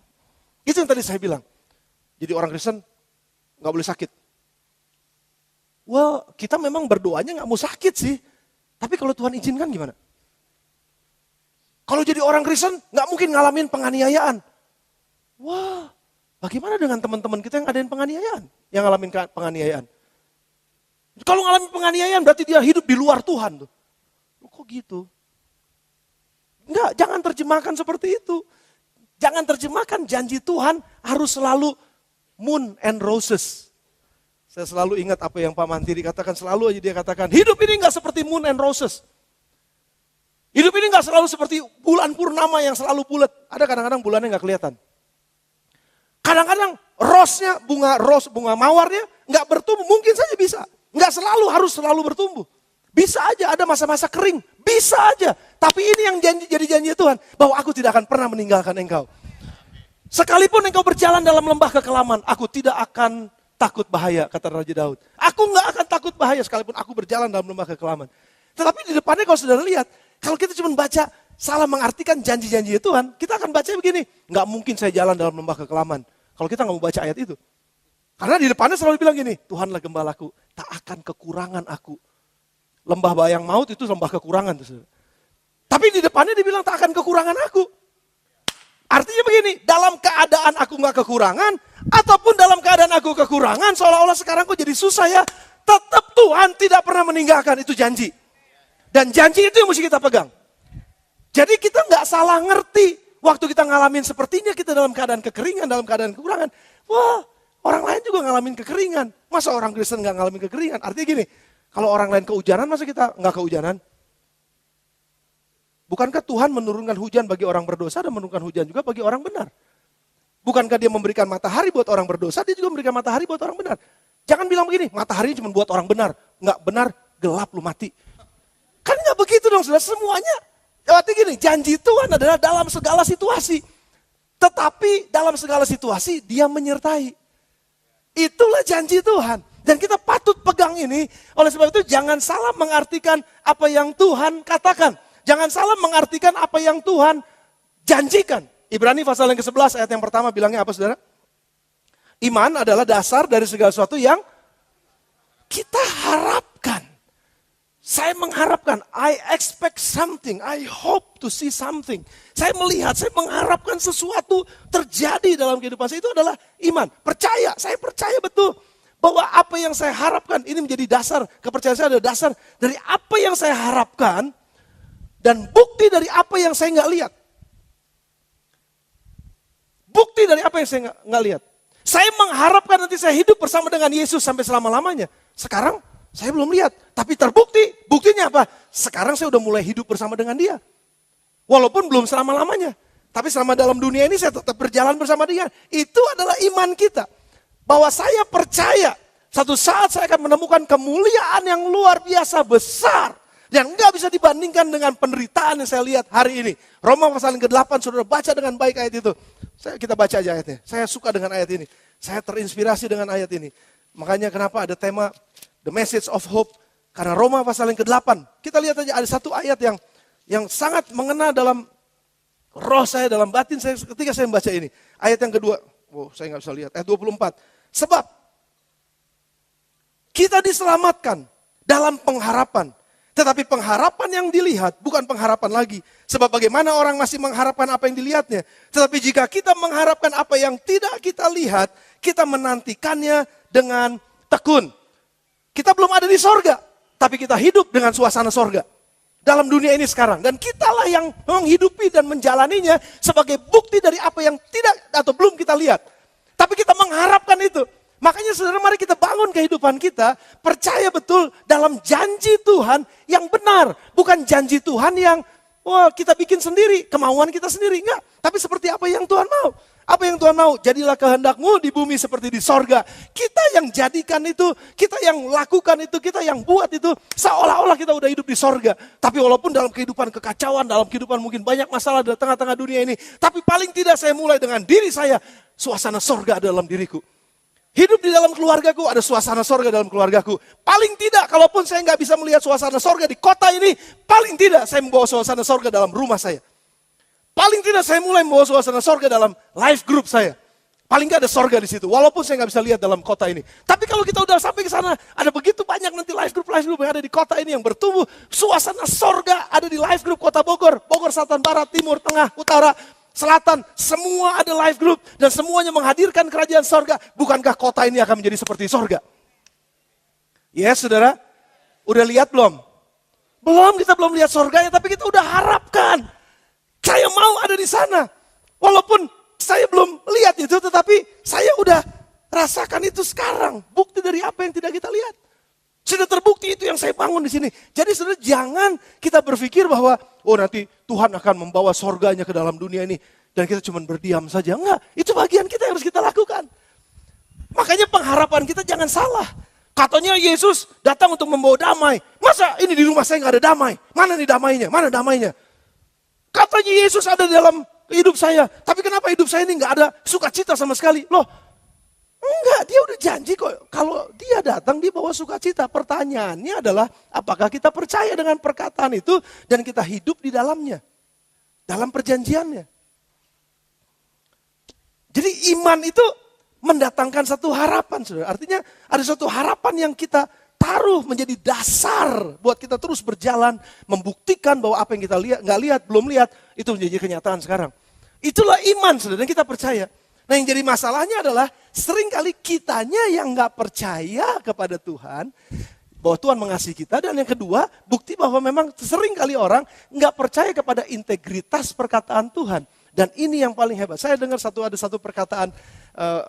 Itu yang tadi saya bilang. Jadi orang Kristen nggak boleh sakit. Well, kita memang berdoanya gak mau sakit sih. Tapi kalau Tuhan izinkan gimana? Kalau jadi orang Kristen gak mungkin ngalamin penganiayaan. Wah, bagaimana dengan teman-teman kita yang ngadain penganiayaan? Yang ngalamin penganiayaan. Kalau ngalamin penganiayaan berarti dia hidup di luar Tuhan. Kok gitu? Enggak, jangan terjemahkan seperti itu. Jangan terjemahkan janji Tuhan harus selalu moon and roses. Saya selalu ingat apa yang Pak Mantiri katakan, selalu aja dia katakan, hidup ini gak seperti moon and roses. Hidup ini gak selalu seperti bulan purnama yang selalu bulat. Ada kadang-kadang bulannya gak kelihatan. Kadang-kadang rose-nya, bunga mawarnya gak bertumbuh, mungkin saja bisa. Gak selalu harus selalu bertumbuh. Bisa aja ada masa-masa kering, bisa aja. Tapi ini yang jadi janji Tuhan, bahwa aku tidak akan pernah meninggalkan engkau. Sekalipun engkau berjalan dalam lembah kekelaman, aku tidak akan takut bahaya, kata Raja Daud. Aku gak akan takut bahaya sekalipun aku berjalan dalam lembah kekelaman. Tetapi di depannya kalau saudara lihat, kalau kita cuma baca, salah mengartikan janji-janji Tuhan, kita akan baca begini, gak mungkin saya jalan dalam lembah kekelaman. Kalau kita gak mau baca ayat itu. Karena di depannya selalu bilang gini, Tuhanlah gembalaku, tak akan kekurangan aku. Lembah bayang maut itu lembah kekurangan. Tuh, tapi di depannya dibilang tak akan kekurangan aku. Artinya begini, dalam keadaan aku gak kekurangan, Ataupun dalam keadaan aku kekurangan, seolah-olah sekarang kok jadi susah ya. Tetap Tuhan tidak pernah meninggalkan, itu janji. Dan janji itu yang mesti kita pegang. Jadi kita nggak salah ngerti. Waktu kita ngalamin sepertinya kita dalam keadaan kekeringan, dalam keadaan kekurangan. Wah, orang lain juga ngalamin kekeringan. Masa orang Kristen nggak ngalamin kekeringan? Artinya gini, kalau orang lain kehujanan, masa kita nggak kehujanan? Bukankah Tuhan menurunkan hujan bagi orang berdosa dan menurunkan hujan juga bagi orang benar? Bukankah dia memberikan matahari buat orang berdosa, dia juga memberikan matahari buat orang benar. Jangan bilang begini, matahari cuma buat orang benar. Nggak benar, gelap lu mati. Kan nggak begitu dong, saudara, semuanya. Artinya gini, janji Tuhan adalah dalam segala situasi. Tetapi dalam segala situasi dia menyertai. Itulah janji Tuhan. Dan kita patut pegang ini, oleh sebab itu jangan salah mengartikan apa yang Tuhan katakan. Jangan salah mengartikan apa yang Tuhan janjikan. Ibrani pasal yang ke-11 ayat yang pertama bilangnya apa, saudara? Iman adalah dasar dari segala sesuatu yang kita harapkan. Saya mengharapkan, I expect something, I hope to see something. Saya melihat, saya mengharapkan sesuatu terjadi dalam kehidupan saya. Itu adalah iman. Percaya, saya percaya betul bahwa apa yang saya harapkan ini menjadi dasar. Kepercayaan saya adalah dasar dari apa yang saya harapkan dan bukti dari apa yang saya nggak lihat. Bukti dari apa yang saya nggak lihat. Saya mengharapkan nanti saya hidup bersama dengan Yesus sampai selama-lamanya. Sekarang saya belum lihat, tapi terbukti. Buktinya apa? Sekarang saya udah mulai hidup bersama dengan dia. Walaupun belum selama-lamanya. Tapi selama dalam dunia ini saya tetap berjalan bersama dia. Itu adalah iman kita. Bahwa saya percaya satu saat saya akan menemukan kemuliaan yang luar biasa besar. Yang enggak bisa dibandingkan dengan penderitaan yang saya lihat hari ini. Roma pasal yang ke-8, saudara baca dengan baik ayat itu. Kita baca aja ayatnya. Saya suka dengan ayat ini. Saya terinspirasi dengan ayat ini. Makanya kenapa ada tema The Message of Hope. Karena Roma pasal yang ke-8. Kita lihat aja ada satu ayat yang sangat mengena dalam roh saya, dalam batin saya ketika saya membaca ini. Ayat yang kedua. Saya nggak bisa lihat. Ayat 24. Sebab kita diselamatkan dalam pengharapan. Tetapi pengharapan yang dilihat bukan pengharapan lagi. Sebab bagaimana orang masih mengharapkan apa yang dilihatnya. Tetapi jika kita mengharapkan apa yang tidak kita lihat, kita menantikannya dengan tekun. Kita belum ada di sorga, tapi kita hidup dengan suasana sorga. Dalam dunia ini sekarang. Dan kitalah yang menghidupi dan menjalaninya sebagai bukti dari apa yang tidak atau belum kita lihat. Tapi kita mengharapkan itu. Makanya saudara, mari kita bangun kehidupan kita, percaya betul dalam janji Tuhan yang benar. Bukan janji Tuhan yang kita bikin sendiri, kemauan kita sendiri. Enggak, tapi seperti apa yang Tuhan mau. Apa yang Tuhan mau? Jadilah kehendakmu di bumi seperti di sorga. Kita yang jadikan itu, kita yang lakukan itu, kita yang buat itu. Seolah-olah kita udah hidup di sorga. Tapi walaupun dalam kehidupan kekacauan, dalam kehidupan mungkin banyak masalah di tengah-tengah dunia ini. Tapi paling tidak saya mulai dengan diri saya, suasana sorga ada dalam diriku. Hidup di dalam keluargaku, ada suasana sorga dalam keluargaku. Paling tidak, kalaupun saya nggak bisa melihat suasana sorga di kota ini, paling tidak saya membawa suasana sorga dalam rumah saya. Paling tidak saya mulai membawa suasana sorga dalam life group saya. Paling nggak ada sorga di situ, walaupun saya nggak bisa lihat dalam kota ini. Tapi kalau kita udah sampai ke sana, ada begitu banyak nanti life group yang ada di kota ini yang bertumbuh. Suasana sorga ada di life group kota Bogor. Bogor, Selatan, Barat, Timur, Tengah, Utara, Selatan, semua ada life group dan semuanya menghadirkan kerajaan sorga. Bukankah kota ini akan menjadi seperti sorga? Yes, saudara, udah lihat belum? Belum, kita belum lihat sorganya, tapi kita udah harapkan. Saya mau ada di sana. Walaupun saya belum lihat itu, tetapi saya udah rasakan itu sekarang. Bukti dari apa yang tidak kita lihat. Sudah terbukti itu yang saya bangun di sini. Jadi saudara, jangan kita berpikir bahwa nanti Tuhan akan membawa sorganya ke dalam dunia ini dan kita cuma berdiam saja. Enggak, itu bagian kita yang harus kita lakukan. Makanya pengharapan kita jangan salah. Katanya Yesus datang untuk membawa damai. Masa ini di rumah saya nggak ada damai? Mana nih damainya? Mana damainya? Katanya Yesus ada dalam hidup saya. Tapi kenapa hidup saya ini nggak ada sukacita sama sekali? Loh, enggak, dia udah janji kok. Kalau dia datang, dia bawa sukacita. Pertanyaannya adalah, apakah kita percaya dengan perkataan itu dan kita hidup di dalamnya? Dalam perjanjiannya. Jadi iman itu mendatangkan satu harapan, saudara. Artinya ada suatu harapan yang kita taruh menjadi dasar buat kita terus berjalan, membuktikan bahwa apa yang kita lihat, nggak lihat, belum lihat, itu menjadi kenyataan sekarang. Itulah iman, saudara, dan kita percaya. Nah yang jadi masalahnya adalah seringkali kitanya yang gak percaya kepada Tuhan, bahwa Tuhan mengasihi kita. Dan yang kedua, bukti bahwa memang seringkali orang gak percaya kepada integritas perkataan Tuhan. Dan ini yang paling hebat. Saya dengar ada satu perkataan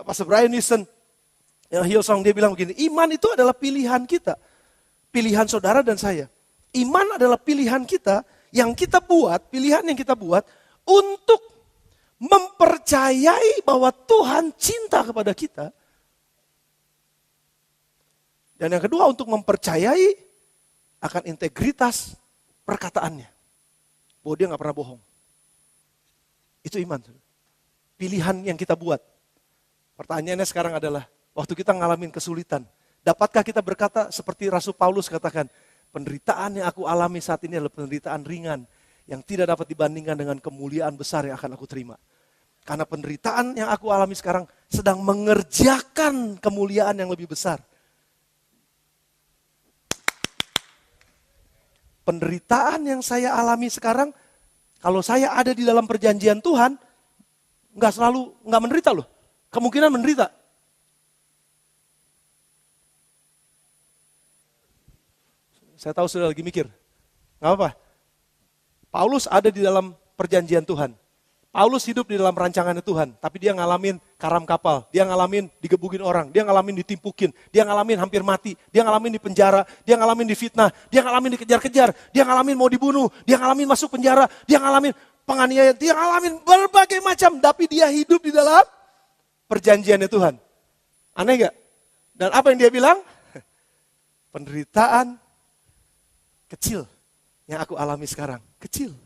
Pastor Brian Wilson, yang Hillsong, dia bilang begini, iman itu adalah pilihan kita. Pilihan saudara dan saya. Iman adalah pilihan kita, yang kita buat, pilihan yang kita buat untuk mempercayai bahwa Tuhan cinta kepada kita. Dan yang kedua untuk mempercayai akan integritas perkataannya. Bahwa dia gak pernah bohong. Itu iman. Pilihan yang kita buat. Pertanyaannya sekarang adalah, waktu kita ngalamin kesulitan, dapatkah kita berkata seperti Rasul Paulus katakan, penderitaan yang aku alami saat ini adalah penderitaan ringan yang tidak dapat dibandingkan dengan kemuliaan besar yang akan aku terima. Karena penderitaan yang aku alami sekarang sedang mengerjakan kemuliaan yang lebih besar. Penderitaan yang saya alami sekarang, kalau saya ada di dalam perjanjian Tuhan, nggak menderita loh. Kemungkinan menderita. Saya tahu sudah lagi mikir. Nggak apa-apa. Paulus ada di dalam perjanjian Tuhan. Paulus hidup di dalam rancangannya Tuhan. Tapi dia ngalamin karam kapal. Dia ngalamin digebukin orang. Dia ngalamin ditimpukin. Dia ngalamin hampir mati. Dia ngalamin di penjara. Dia ngalamin difitnah. Dia ngalamin dikejar-kejar. Dia ngalamin mau dibunuh. Dia ngalamin masuk penjara. Dia ngalamin penganiayaan. Dia ngalamin berbagai macam. Tapi dia hidup di dalam perjanjiannya Tuhan. Aneh gak? Dan apa yang dia bilang? Penderitaan kecil yang aku alami sekarang. Kecil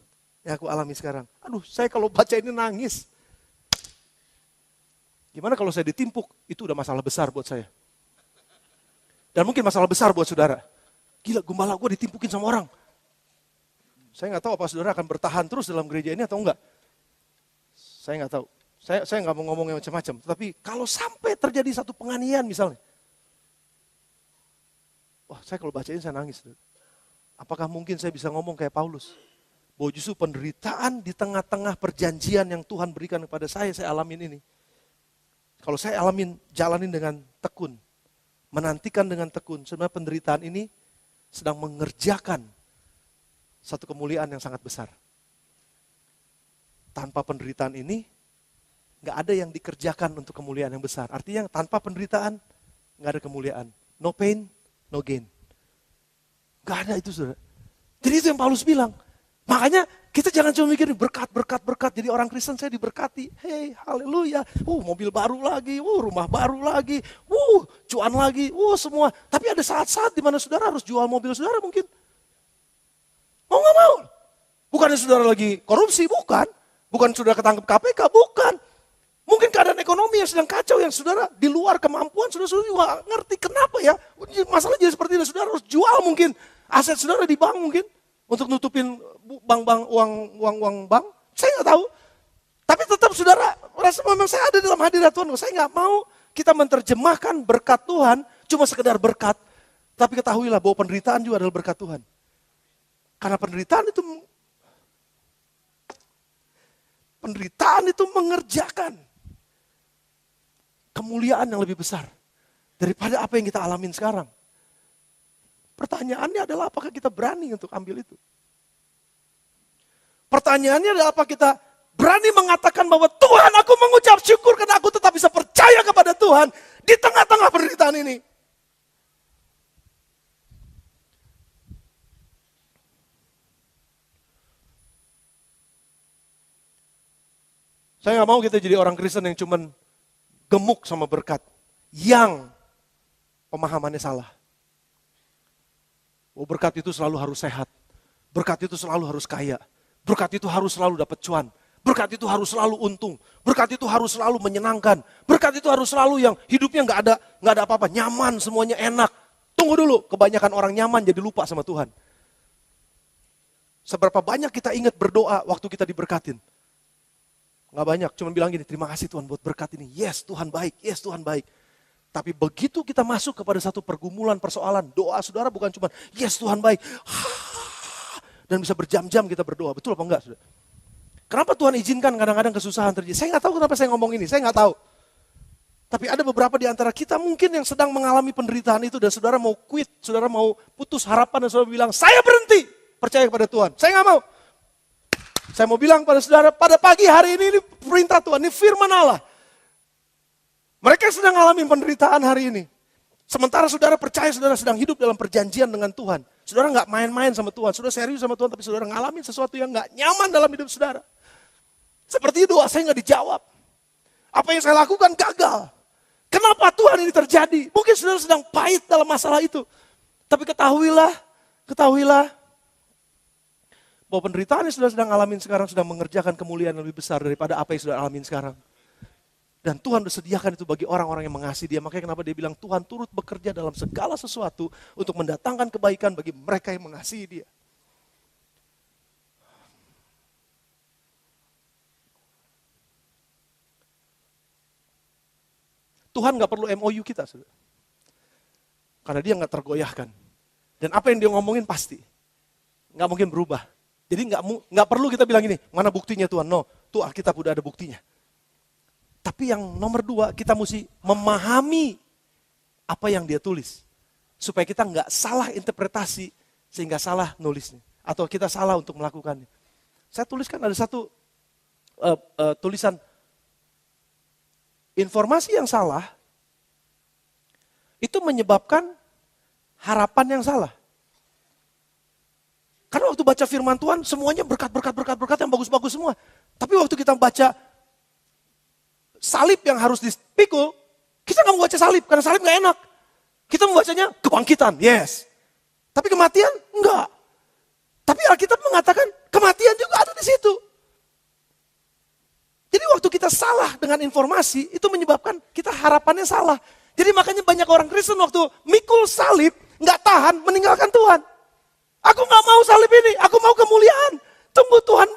yang aku alami sekarang. Aduh, saya kalau baca ini nangis. Gimana kalau saya ditimpuk? Itu udah masalah besar buat saya. Dan mungkin masalah besar buat saudara. Gila, gembala gue ditimpukin sama orang. Saya nggak tahu apa saudara akan bertahan terus dalam gereja ini atau enggak. Saya nggak tahu. Saya nggak mau ngomong yang macam-macam. Tetapi kalau sampai terjadi satu penganiayaan misalnya. Wah, saya kalau baca ini saya nangis. Apakah mungkin saya bisa ngomong kayak Paulus? Bahwa justru penderitaan di tengah-tengah perjanjian yang Tuhan berikan kepada saya alamin ini. Kalau saya jalanin dengan tekun, menantikan dengan tekun, sebenarnya penderitaan ini sedang mengerjakan satu kemuliaan yang sangat besar. Tanpa penderitaan ini, gak ada yang dikerjakan untuk kemuliaan yang besar. Artinya tanpa penderitaan, gak ada kemuliaan. No pain, no gain. Gak ada itu saudara. Jadi itu yang Paulus bilang. Makanya kita jangan cuma mikir berkat. Jadi orang Kristen saya diberkati. Hey, haleluya. Mobil baru lagi. Rumah baru lagi. Cuan lagi. Semua. Tapi ada saat-saat di mana saudara harus jual mobil saudara mungkin. Mau gak mau. Bukannya saudara lagi korupsi, bukan. Bukan saudara ketangkep KPK, bukan. Mungkin keadaan ekonomi yang sedang kacau, yang saudara di luar kemampuan, saudara juga ngerti kenapa ya. Masalah jadi seperti itu, saudara harus jual mungkin. Aset saudara di bank mungkin. Untuk nutupin bank uang bank. Saya nggak tahu. Tapi tetap saudara, rasa memang saya ada dalam hadirat Tuhan. Saya nggak mau kita menerjemahkan berkat Tuhan cuma sekedar berkat. Tapi ketahuilah bahwa penderitaan juga adalah berkat Tuhan. Karena penderitaan itu mengerjakan kemuliaan yang lebih besar daripada apa yang kita alamin sekarang. Pertanyaannya adalah apakah kita berani untuk ambil itu? Pertanyaannya adalah apa kita berani mengatakan bahwa Tuhan, aku mengucap syukur karena aku tetap bisa percaya kepada Tuhan di tengah-tengah penderitaan ini. Saya gak mau kita jadi orang Kristen yang cuman gemuk sama berkat. Yang pemahamannya salah. Berkat itu selalu harus sehat. Berkat itu selalu harus kaya. Berkat itu harus selalu dapat cuan. Berkat itu harus selalu untung. Berkat itu harus selalu menyenangkan. Berkat itu harus selalu yang hidupnya nggak ada apa-apa. Nyaman, semuanya enak. Tunggu dulu, kebanyakan orang nyaman jadi lupa sama Tuhan. Seberapa banyak kita ingat berdoa waktu kita diberkatin? Nggak banyak, cuma bilang gini, terima kasih Tuhan buat berkat ini. Yes, Tuhan baik. Yes, Tuhan baik. Tapi begitu kita masuk kepada satu pergumulan, persoalan, doa saudara bukan cuma, yes Tuhan baik. Dan bisa berjam-jam kita berdoa, betul apa enggak saudara? Kenapa Tuhan izinkan kadang-kadang kesusahan terjadi? Saya nggak tahu kenapa saya ngomong ini, saya nggak tahu. Tapi ada beberapa di antara kita mungkin yang sedang mengalami penderitaan itu dan saudara mau quit, saudara mau putus harapan dan saudara bilang, saya berhenti percaya kepada Tuhan. Saya nggak mau. Saya mau bilang pada saudara, pada pagi hari ini perintah Tuhan, ini firman Allah. Mereka sedang mengalami penderitaan hari ini. Sementara saudara percaya saudara sedang hidup dalam perjanjian dengan Tuhan. Saudara nggak main-main sama Tuhan, saudara serius sama Tuhan, tapi saudara ngalamin sesuatu yang nggak nyaman dalam hidup saudara. Seperti doa saya nggak dijawab. Apa yang saya lakukan gagal. Kenapa Tuhan ini terjadi? Mungkin saudara sedang pahit dalam masalah itu. Tapi ketahuilah bahwa penderitaan yang saudara sedang alamin sekarang sudah mengerjakan kemuliaan yang lebih besar daripada apa yang saudara alamin sekarang. Dan Tuhan sudah sediakan itu bagi orang-orang yang mengasihi dia. Makanya kenapa dia bilang Tuhan turut bekerja dalam segala sesuatu untuk mendatangkan kebaikan bagi mereka yang mengasihi dia. Tuhan gak perlu MOU kita, saudara. Karena dia gak tergoyahkan. Dan apa yang dia ngomongin pasti. Gak mungkin berubah. Jadi gak perlu kita bilang gini, mana buktinya Tuhan? No, tuh Alkitab udah ada buktinya. Tapi yang nomor 2, kita mesti memahami apa yang dia tulis. Supaya kita gak salah interpretasi, sehingga salah nulisnya. Atau kita salah untuk melakukannya. Saya tuliskan ada satu tulisan, informasi yang salah, itu menyebabkan harapan yang salah. Karena waktu baca firman Tuhan, semuanya berkat yang bagus-bagus semua. Tapi waktu kita baca salib yang harus dipikul, kita gak mau baca salib, karena salib gak enak. Kita membacanya kebangkitan, yes. Tapi kematian, enggak. Tapi Alkitab mengatakan, kematian juga ada di situ. Jadi waktu kita salah dengan informasi, itu menyebabkan kita harapannya salah. Jadi makanya banyak orang Kristen waktu mikul salib, gak tahan meninggalkan Tuhan. Aku gak mau salib ini, aku mau kemuliaan. Tunggu Tuhan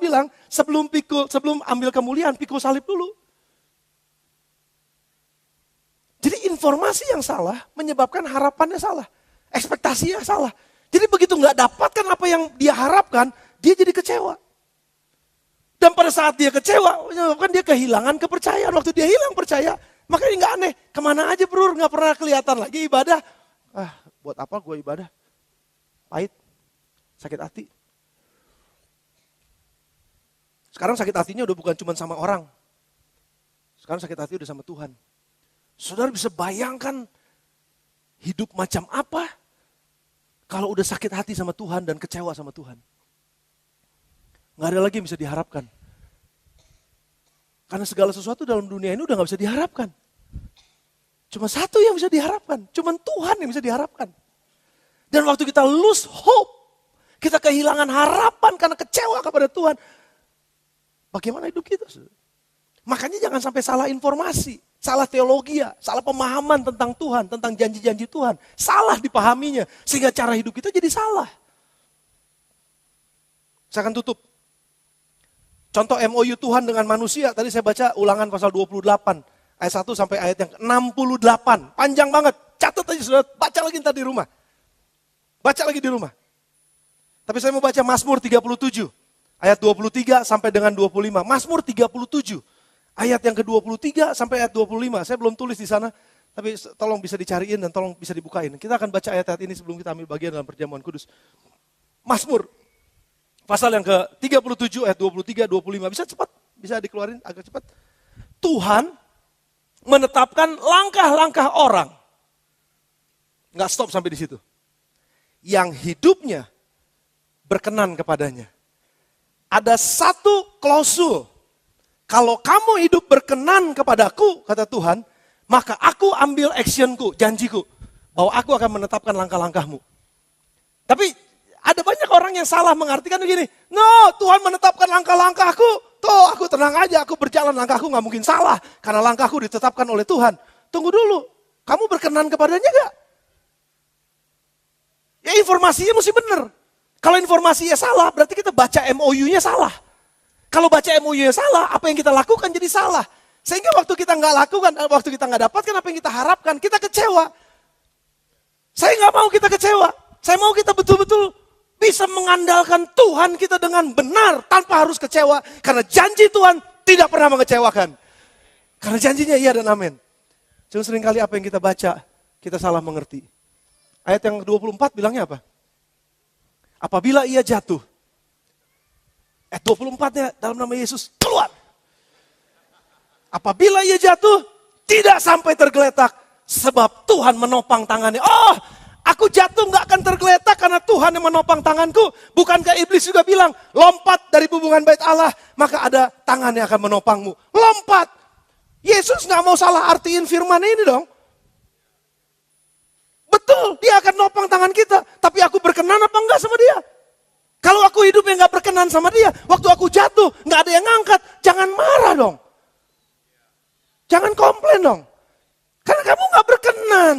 bilang, sebelum ambil kemuliaan, pikul salib dulu. Jadi informasi yang salah menyebabkan harapannya salah. Ekspektasinya salah. Jadi begitu gak dapatkan apa yang dia harapkan, dia jadi kecewa. Dan pada saat dia kecewa, menyebabkan dia kehilangan kepercayaan. Waktu dia hilang percaya, makanya gak aneh. Kemana aja bro, gak pernah kelihatan lagi ibadah. Buat apa gue ibadah? Pahit, sakit hati. Sekarang sakit hatinya udah bukan cuma sama orang. Sekarang sakit hati udah sama Tuhan. Saudara bisa bayangkan hidup macam apa kalau udah sakit hati sama Tuhan dan kecewa sama Tuhan. Gak ada lagi yang bisa diharapkan. Karena segala sesuatu dalam dunia ini udah gak bisa diharapkan. Cuma satu yang bisa diharapkan. Cuma Tuhan yang bisa diharapkan. Dan waktu kita lose hope, kita kehilangan harapan karena kecewa kepada Tuhan. Bagaimana hidup kita? Makanya jangan sampai salah informasi, salah teologi, salah pemahaman tentang Tuhan, tentang janji-janji Tuhan. Salah dipahaminya, sehingga cara hidup kita jadi salah. Saya akan tutup. Contoh MOU Tuhan dengan manusia, tadi saya baca Ulangan pasal 28, ayat 1 sampai ayat yang 68. Panjang banget, catat aja sudah, baca lagi ntar di rumah. Baca lagi di rumah. Tapi saya mau baca Mazmur 37, ayat 23 sampai dengan 25. Mazmur 37, ayat yang ke-23 sampai ayat 25. Saya belum tulis di sana, tapi tolong bisa dicariin dan tolong bisa dibukain. Kita akan baca ayat-ayat ini sebelum kita ambil bagian dalam perjamuan kudus. Mazmur pasal yang ke-37 ayat 23, 25. Bisa cepat, bisa dikeluarin agak cepat. Tuhan menetapkan langkah-langkah orang. Nggak stop sampai di situ. Yang hidupnya berkenan kepadanya. Ada satu klausul. Kalau kamu hidup berkenan kepadaku, kata Tuhan, maka aku ambil actionku, janjiku. Bahwa aku akan menetapkan langkah-langkahmu. Tapi ada banyak orang yang salah mengartikan begini. No, Tuhan menetapkan langkah-langkahku. Tuh, aku tenang aja, aku berjalan, langkahku gak mungkin salah. Karena langkahku ditetapkan oleh Tuhan. Tunggu dulu, kamu berkenan kepadanya gak? Ya informasinya mesti benar. Kalau informasinya salah, berarti kita baca MOU-nya salah. Kalau baca MOU-nya salah, apa yang kita lakukan jadi salah. Sehingga waktu kita nggak lakukan, waktu kita nggak dapatkan apa yang kita harapkan, kita kecewa. Saya nggak mau kita kecewa. Saya mau kita betul-betul bisa mengandalkan Tuhan kita dengan benar tanpa harus kecewa. Karena janji Tuhan tidak pernah mengecewakan. Karena janjinya iya dan amin. Cuma seringkali apa yang kita baca, kita salah mengerti. Ayat yang ke-24 bilangnya apa? Apabila ia jatuh. Ayat 24-nya dalam nama Yesus, keluar. Apabila ia jatuh, tidak sampai tergeletak. Sebab Tuhan menopang tangannya. Oh, aku jatuh gak akan tergeletak karena Tuhan yang menopang tanganku. Bukankah iblis juga bilang, lompat dari hubungan bait Allah, maka ada tangan yang akan menopangmu. Lompat. Yesus gak mau salah artiin firman ini dong. Betul, dia akan nopang tangan kita. Tapi aku berkenan apa enggak sama dia? Kalau aku hidup yang gak berkenan sama dia, waktu aku jatuh, gak ada yang ngangkat, jangan marah dong. Jangan komplain dong. Karena kamu gak berkenan.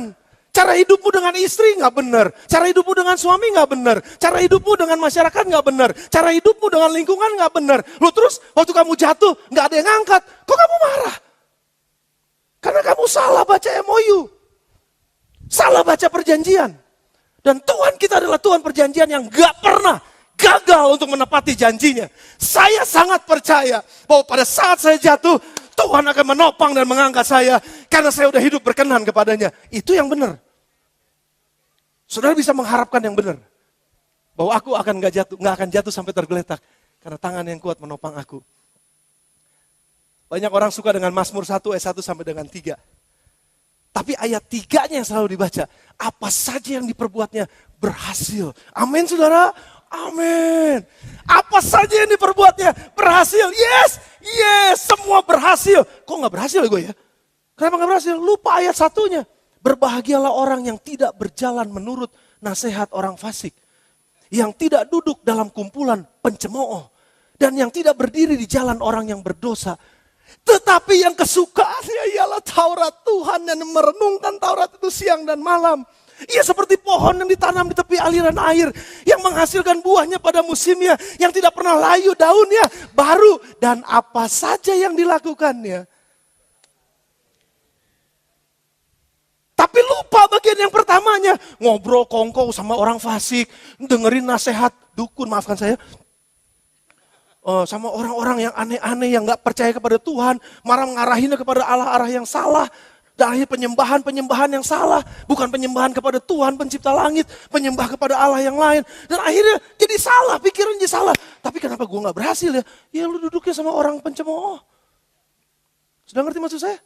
Cara hidupmu dengan istri gak benar. Cara hidupmu dengan suami gak benar. Cara hidupmu dengan masyarakat gak benar. Cara hidupmu dengan lingkungan gak benar. Lu terus waktu kamu jatuh gak ada yang ngangkat. Kok kamu marah? Karena kamu salah baca MOU. Salah baca perjanjian. Dan Tuhan kita adalah Tuhan perjanjian yang gak pernah gagal untuk menepati janjinya. Saya sangat percaya bahwa pada saat saya jatuh, Tuhan akan menopang dan mengangkat saya. Karena saya udah hidup berkenan kepadanya. Itu yang benar. Saudara bisa mengharapkan yang benar. Bahwa aku akan gak akan jatuh sampai tergeletak. Karena tangan yang kuat menopang aku. Banyak orang suka dengan Mazmur 1 ayat 1 sampai dengan 3. Tapi ayat 3-nya yang selalu dibaca. Apa saja yang diperbuatnya berhasil. Amin saudara. Amin. Apa saja yang diperbuatnya berhasil. Yes. Yes. Semua berhasil. Kok gak berhasil ya gue ya? Kenapa gak berhasil? Lupa ayat 1-nya. Berbahagialah orang yang tidak berjalan menurut nasihat orang fasik. Yang tidak duduk dalam kumpulan pencemooh. Dan yang tidak berdiri di jalan orang yang berdosa. Tetapi yang kesukaannya ialah Taurat Tuhan yang merenungkan Taurat itu siang dan malam. Ia seperti pohon yang ditanam di tepi aliran air. Yang menghasilkan buahnya pada musimnya. Yang tidak pernah layu daunnya baru. Dan apa saja yang dilakukannya. Tapi lupa bagian yang pertamanya. Ngobrol kongkow sama orang fasik. Dengerin nasihat dukun, maafkan saya. Sama orang-orang yang aneh-aneh, yang gak percaya kepada Tuhan. Marah mengarahinnya kepada Allah-Allah yang salah. Dan akhirnya penyembahan-penyembahan yang salah. Bukan penyembahan kepada Tuhan pencipta langit. Penyembah kepada Allah yang lain. Dan akhirnya jadi salah, pikiran jadi salah. Tapi kenapa gue gak berhasil ya? Ya lu duduknya sama orang pencemooh. Sudah ngerti maksud saya?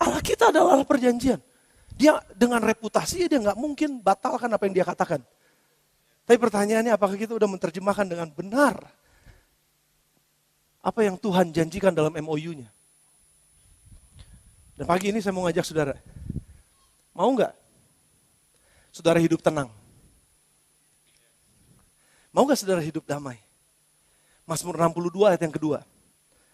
Allah kita adalah Allah perjanjian. Dia dengan reputasi dia gak mungkin batalkan apa yang dia katakan. Tapi pertanyaannya apakah kita udah menerjemahkan dengan benar apa yang Tuhan janjikan dalam MOU-nya? Dan pagi ini saya mau ngajak saudara, mau nggak saudara hidup tenang? Mau nggak saudara hidup damai? Mazmur 62 ayat yang kedua.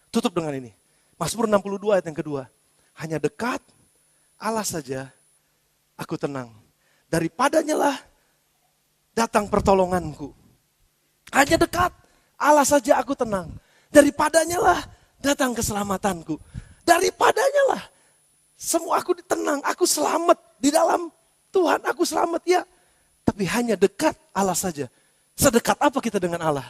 Tutup dengan ini. Mazmur 62 ayat yang kedua. Hanya dekat Allah saja aku tenang. Daripadanya lah datang pertolonganku. Hanya dekat Allah saja aku tenang. Daripadanya lah datang keselamatanku. Daripadanya lah semua aku tenang, aku selamat di dalam Tuhan, aku selamat ya. Tapi hanya dekat Allah saja. Sedekat apa kita dengan Allah?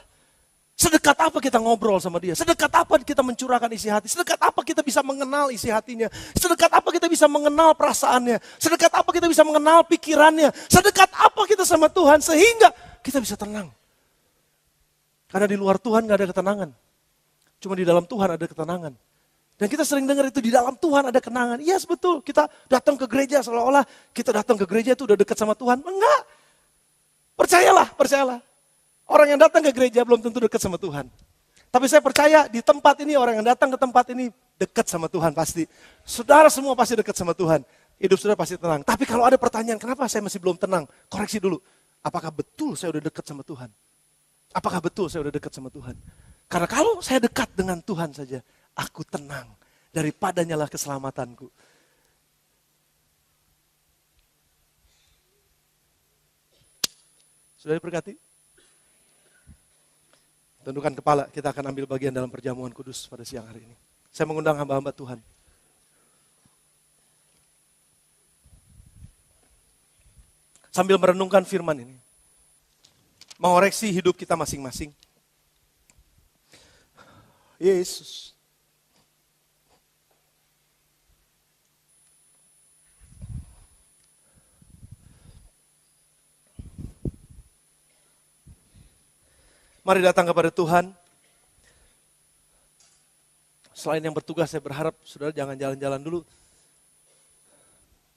Sedekat apa kita ngobrol sama dia? Sedekat apa kita mencurahkan isi hati? Sedekat apa kita bisa mengenal isi hatinya? Sedekat apa kita bisa mengenal perasaannya? Sedekat apa kita bisa mengenal pikirannya? Sedekat apa kita sama Tuhan sehingga kita bisa tenang? Karena di luar Tuhan gak ada ketenangan. Cuma di dalam Tuhan ada ketenangan. Dan kita sering dengar itu di dalam Tuhan ada kenangan. Yes betul, kita datang ke gereja seolah-olah kita datang ke gereja itu udah dekat sama Tuhan. Enggak. Percayalah, percayalah. Orang yang datang ke gereja belum tentu dekat sama Tuhan. Tapi saya percaya di tempat ini, orang yang datang ke tempat ini dekat sama Tuhan pasti. Saudara semua pasti dekat sama Tuhan. Hidup saudara pasti tenang. Tapi kalau ada pertanyaan, kenapa saya masih belum tenang? Koreksi dulu. Apakah betul saya udah dekat sama Tuhan? Apakah betul saya udah dekat sama Tuhan? Karena kalau saya dekat dengan Tuhan saja, aku tenang. Daripadanya lah keselamatanku. Sudah diberkati? Tundukkan kepala, kita akan ambil bagian dalam perjamuan kudus pada siang hari ini. Saya mengundang hamba-hamba Tuhan. Sambil merenungkan firman ini. Mengoreksi hidup kita masing-masing. Yesus. Mari datang kepada Tuhan. Selain yang bertugas, saya berharap saudara jangan jalan-jalan dulu.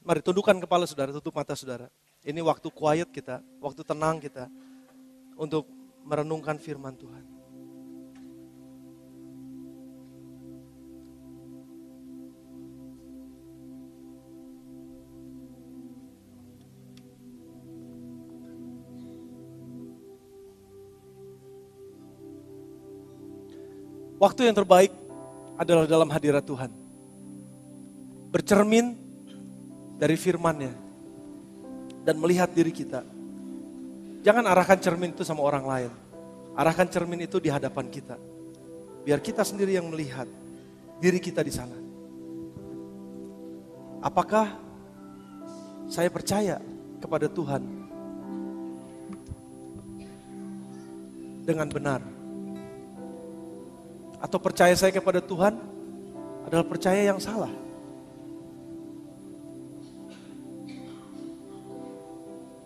Mari tundukkan kepala saudara, tutup mata saudara. Ini waktu quiet kita, waktu tenang kita untuk merenungkan firman Tuhan. Waktu yang terbaik adalah dalam hadirat Tuhan. Bercermin dari firman-Nya dan melihat diri kita. Jangan arahkan cermin itu sama orang lain. Arahkan cermin itu di hadapan kita. Biar kita sendiri yang melihat diri kita di sana. Apakah saya percaya kepada Tuhan dengan benar? Atau percaya saya kepada Tuhan adalah percaya yang salah?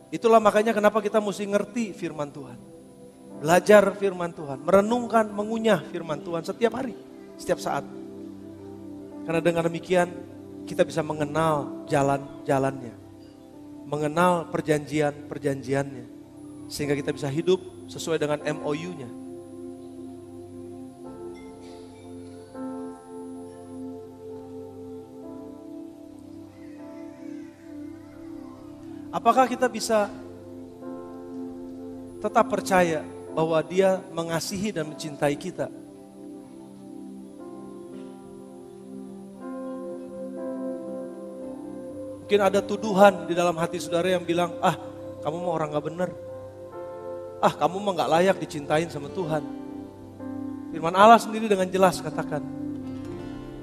Itulah makanya kenapa kita mesti ngerti firman Tuhan. Belajar firman Tuhan, merenungkan, mengunyah firman Tuhan setiap hari, setiap saat. Karena dengan demikian kita bisa mengenal jalan-jalannya. Mengenal perjanjian-perjanjiannya. Sehingga kita bisa hidup sesuai dengan MOU-nya. Apakah kita bisa tetap percaya bahwa Dia mengasihi dan mencintai kita? Mungkin ada tuduhan di dalam hati saudara yang bilang, kamu mah orang gak bener. Kamu mah gak layak dicintain sama Tuhan. Firman Allah sendiri dengan jelas katakan,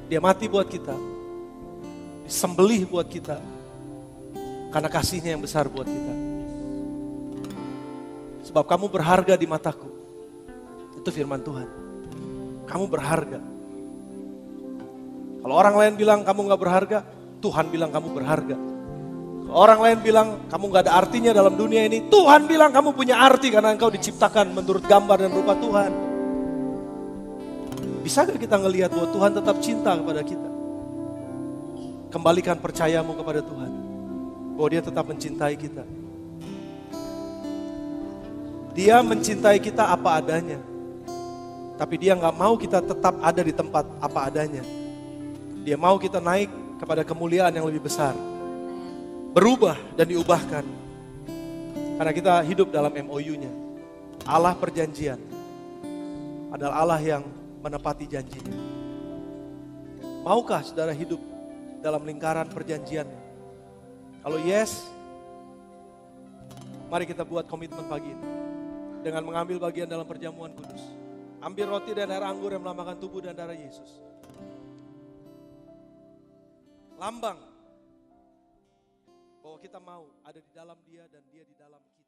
Dia mati buat kita, disembelih buat kita, karena kasih-Nya yang besar buat kita. Sebab kamu berharga di mataku. Itu firman Tuhan. Kamu berharga. Kalau orang lain bilang kamu gak berharga, Tuhan bilang kamu berharga. Kalau orang lain bilang kamu gak ada artinya dalam dunia ini, Tuhan bilang kamu punya arti karena engkau diciptakan menurut gambar dan rupa Tuhan. Bisakah kita ngelihat bahwa Tuhan tetap cinta kepada kita? Kembalikan percayamu kepada Tuhan. Bahwa Dia tetap mencintai kita. Dia mencintai kita apa adanya. Tapi Dia gak mau kita tetap ada di tempat apa adanya. Dia mau kita naik kepada kemuliaan yang lebih besar. Berubah dan diubahkan. Karena kita hidup dalam MOU-nya. Allah perjanjian adalah Allah yang menepati janjinya. Maukah saudara hidup dalam lingkaran perjanjiannya? Kalau yes, mari kita buat komitmen pagi ini. Dengan mengambil bagian dalam perjamuan kudus. Ambil roti dan air anggur yang melambangkan tubuh dan darah Yesus. Lambang bahwa kita mau ada di dalam Dia dan Dia di dalam kita.